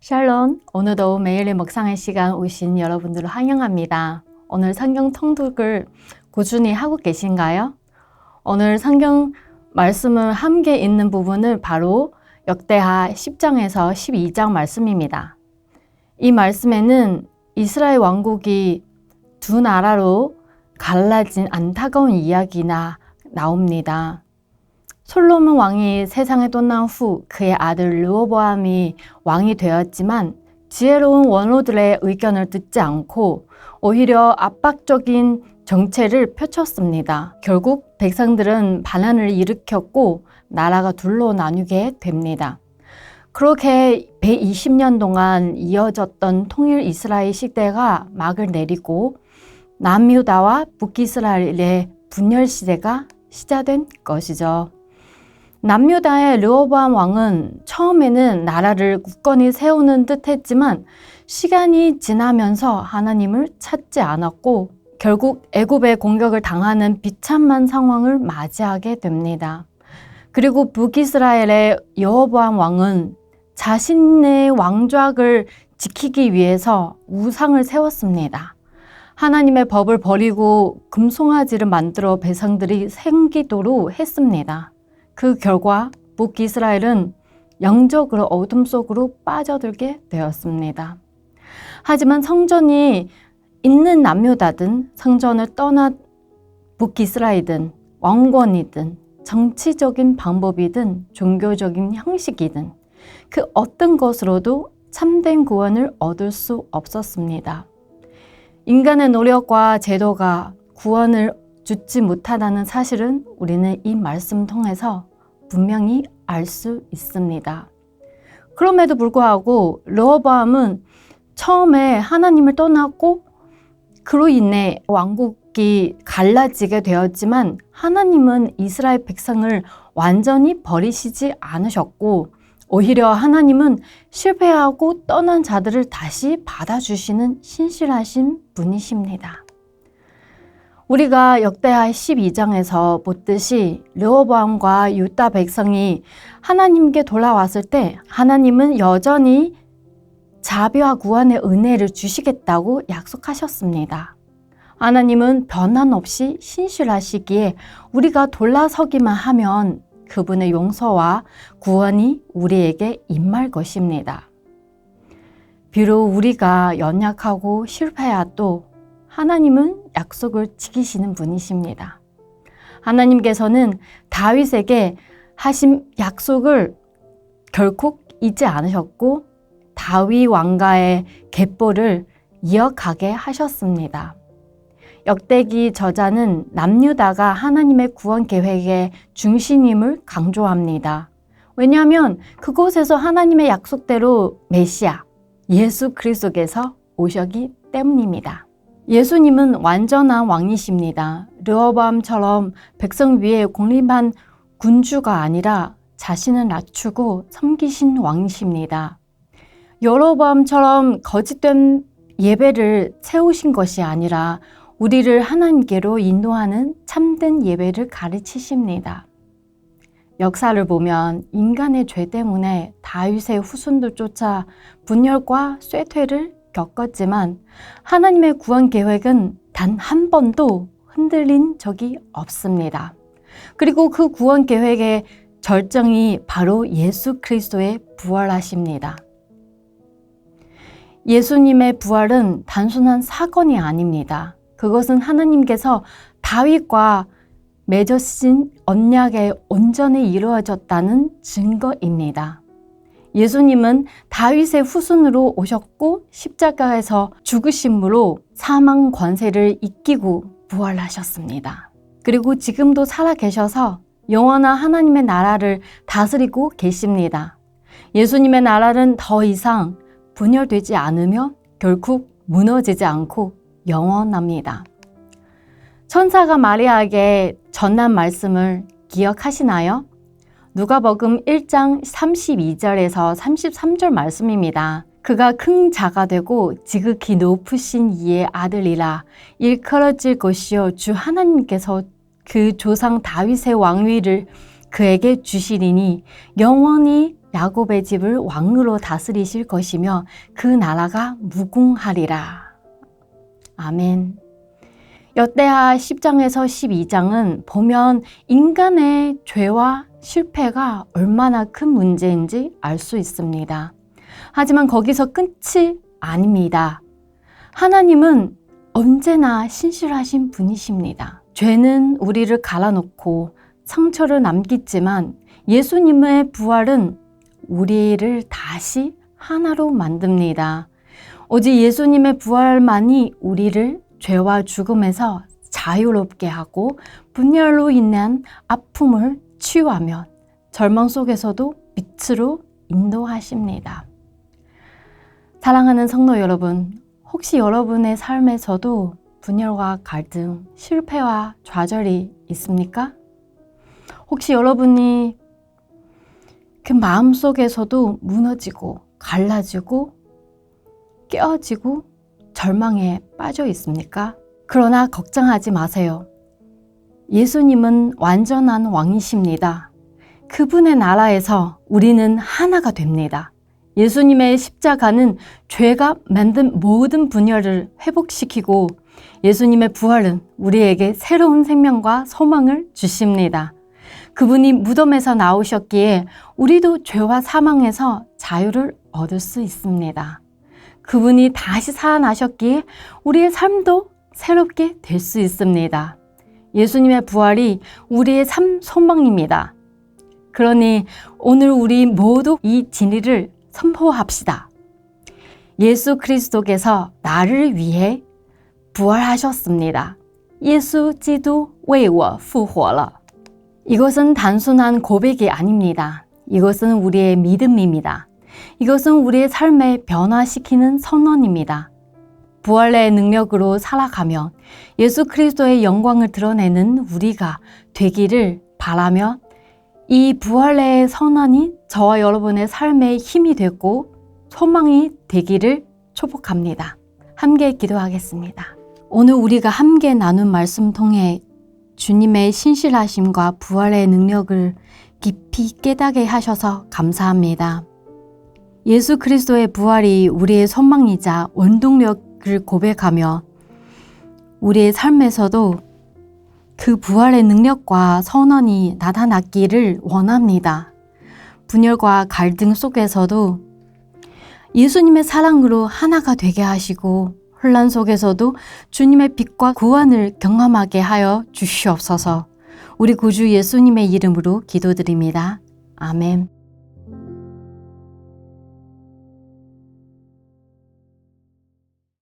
샬롬, 오늘도 매일의 묵상의 시간 오신 여러분들을 환영합니다. 오늘 성경 통독을 꾸준히 하고 계신가요? 오늘 성경 말씀을 함께 있는 부분은 바로 역대하 10장에서 12장 말씀입니다. 이 말씀에는 이스라엘 왕국이 두 나라로 갈라진 안타까운 이야기가 나옵니다. 솔로몬 왕이 세상에 떠난 후 그의 아들 르호보암이 왕이 되었지만 지혜로운 원로들의 의견을 듣지 않고 오히려 압박적인 정책을 펼쳤습니다. 결국 백성들은 반란을 일으켰고 나라가 둘로 나뉘게 됩니다. 그렇게 120년 동안 이어졌던 통일 이스라엘 시대가 막을 내리고 남유다와 북이스라엘의 분열 시대가 시작된 것이죠. 남유다의 르호보암 왕은 처음에는 나라를 굳건히 세우는 듯 했지만 시간이 지나면서 하나님을 찾지 않았고 결국 애굽의 공격을 당하는 비참한 상황을 맞이하게 됩니다. 그리고 북이스라엘의 여호보암 왕은 자신의 왕좌를 지키기 위해서 우상을 세웠습니다. 하나님의 법을 버리고 금송아지를 만들어 백성들이 섬기도록 했습니다. 그 결과 북이스라엘은 영적으로 어둠 속으로 빠져들게 되었습니다. 하지만 성전이 있는 남유다든 성전을 떠난 북이스라엘이든 왕권이든 정치적인 방법이든 종교적인 형식이든 그 어떤 것으로도 참된 구원을 얻을 수 없었습니다. 인간의 노력과 제도가 구원을 주지 못하다는 사실은 우리는 이 말씀 통해서 분명히 알 수 있습니다. 그럼에도 불구하고 르호보암은 처음에 하나님을 떠났고 그로 인해 왕국이 갈라지게 되었지만 하나님은 이스라엘 백성을 완전히 버리시지 않으셨고 오히려 하나님은 실패하고 떠난 자들을 다시 받아주시는 신실하신 분이십니다. 우리가 역대하 12장에서 보듯이 르호보암과 유다 백성이 하나님께 돌아왔을 때 하나님은 여전히 자비와 구원의 은혜를 주시겠다고 약속하셨습니다. 하나님은 변함없이 신실하시기에 우리가 돌아서기만 하면 그분의 용서와 구원이 우리에게 임할 것입니다. 비록 우리가 연약하고 실패해도 하나님은 약속을 지키시는 분이십니다. 하나님께서는 다윗에게 하신 약속을 결코 잊지 않으셨고 다윗 왕가의 계보를 이어가게 하셨습니다. 역대기 저자는 남유다가 하나님의 구원 계획의 중심임을 강조합니다. 왜냐하면 그곳에서 하나님의 약속대로 메시아, 예수 그리스도께서 오셨기 때문입니다. 예수님은 완전한 왕이십니다. 르호보암처럼 백성 위에 공립한 군주가 아니라 자신을 낮추고 섬기신 왕이십니다. 여로보암처럼 거짓된 예배를 세우신 것이 아니라 우리를 하나님께로 인도하는 참된 예배를 가르치십니다. 역사를 보면 인간의 죄 때문에 다윗의 후손들 쫓아 분열과 쇠퇴를 겪었지만 하나님의 구원 계획은 단 한 번도 흔들린 적이 없습니다. 그리고 그 구원 계획의 절정이 바로 예수 그리스도의 부활하십니다. 예수님의 부활은 단순한 사건이 아닙니다. 그것은 하나님께서 다윗과 맺으신 언약의 온전히 이루어졌다는 증거입니다. 예수님은 다윗의 후손으로 오셨고 십자가에서 죽으심으로 사망 권세를 이기고 부활하셨습니다. 그리고 지금도 살아계셔서 영원한 하나님의 나라를 다스리고 계십니다. 예수님의 나라는 더 이상 분열되지 않으며 결국 무너지지 않고 영원합니다. 천사가 마리아에게 전한 말씀을 기억하시나요? 누가복음 1장 32절에서 33절 말씀입니다. 그가 큰 자가 되고 지극히 높으신 이의 아들이라 일컬어질 것이요 주 하나님께서 그 조상 다윗의 왕위를 그에게 주시리니 영원히 야곱의 집을 왕으로 다스리실 것이며 그 나라가 무궁하리라. 아멘. 역대하 10장에서 12장은 보면 인간의 죄와 실패가 얼마나 큰 문제인지 알 수 있습니다. 하지만 거기서 끝이 아닙니다. 하나님은 언제나 신실하신 분이십니다. 죄는 우리를 갈아놓고 상처를 남기지만 예수님의 부활은 우리를 다시 하나로 만듭니다. 오직 예수님의 부활만이 우리를 죄와 죽음에서 자유롭게 하고 분열로 인한 아픔을 치유하며 절망 속에서도 빛으로 인도하십니다. 사랑하는 성도 여러분, 혹시 여러분의 삶에서도 분열과 갈등, 실패와 좌절이 있습니까? 혹시 여러분이 그 마음속에서도 무너지고 갈라지고 깨어지고 절망에 빠져 있습니까? 그러나 걱정하지 마세요. 예수님은 완전한 왕이십니다. 그분의 나라에서 우리는 하나가 됩니다. 예수님의 십자가는 죄가 만든 모든 분열을 회복시키고 예수님의 부활은 우리에게 새로운 생명과 소망을 주십니다. 그분이 무덤에서 나오셨기에 우리도 죄와 사망에서 자유를 얻을 수 있습니다. 그분이 다시 살아나셨기에 우리의 삶도 새롭게 될 수 있습니다. 예수님의 부활이 우리의 삶 소망입니다. 그러니 오늘 우리 모두 이 진리를 선포합시다. 예수 그리스도께서 나를 위해 부활하셨습니다. 예수基督为我复活了. 이것은 단순한 고백이 아닙니다. 이것은 우리의 믿음입니다. 이것은 우리의 삶을 변화시키는 선언입니다. 부활의 능력으로 살아가며 예수 그리스도의 영광을 드러내는 우리가 되기를 바라며 이 부활의 선언이 저와 여러분의 삶에 힘이 되고 소망이 되기를 축복합니다. 함께 기도하겠습니다. 오늘 우리가 함께 나눈 말씀 통해 주님의 신실하심과 부활의 능력을 깊이 깨닫게 하셔서 감사합니다. 예수 그리스도의 부활이 우리의 소망이자 원동력을 고백하며 우리의 삶에서도 그 부활의 능력과 선언이 나타났기를 원합니다. 분열과 갈등 속에서도 예수님의 사랑으로 하나가 되게 하시고 혼란 속에서도 주님의 빛과 구원을 경험하게 하여 주시옵소서. 우리 구주 예수님의 이름으로 기도드립니다. 아멘.